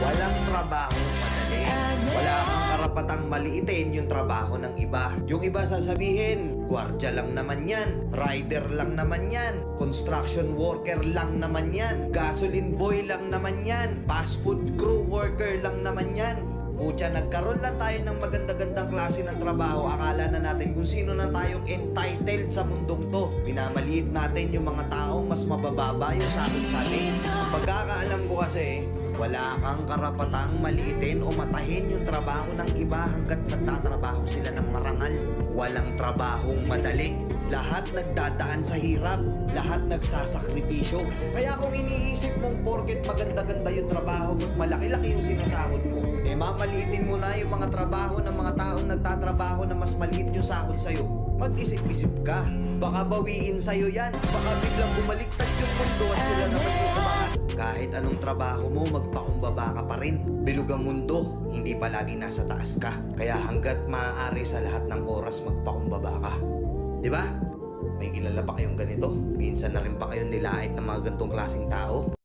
Walang trabahong madali. Wala kang karapatang maliitin yung trabaho ng iba. Yung iba sasabihin, gwardiya lang naman yan, rider lang naman yan, construction worker lang naman yan, gasoline boy lang naman yan, fast food crew worker lang naman yan. Pucha, nagkaroon lang tayo ng maganda-gandang klase ng trabaho. Akala na natin kung sino na tayong entitled sa mundong to. Minamaliit natin yung mga taong mas mabababa yung sahod sa atin. Ang pagkakaalam ko kasi, wala kang karapatang maliitin o matahin yung trabaho ng iba hanggat nagtatrabaho sila ng marangal. Walang trabahong madali. Lahat nagdadaan sa hirap. Lahat nagsasakripisyo. Kaya kung iniisip mong porket maganda-ganda yung trabaho at malaki-laki yung sinasahod mo, mamaliitin mo na yung mga trabaho ng mga taong nagtatrabaho na mas maliit yung sahod sa'yo. Mag-isip-isip ka. Baka bawiin sa'yo yan. Baka biglang bumaliktad yung mundo at sila naman yung umangat. Kahit anong trabaho mo, magpakumbaba ka pa rin. Bilog ang mundo, hindi palagi nasa taas ka. Kaya hanggat maaari sa lahat ng oras, magpakumbaba ka. Diba? May kilala pa kayong ganito? Minsan na rin pa kayong nilait ng mga ganitong klaseng tao?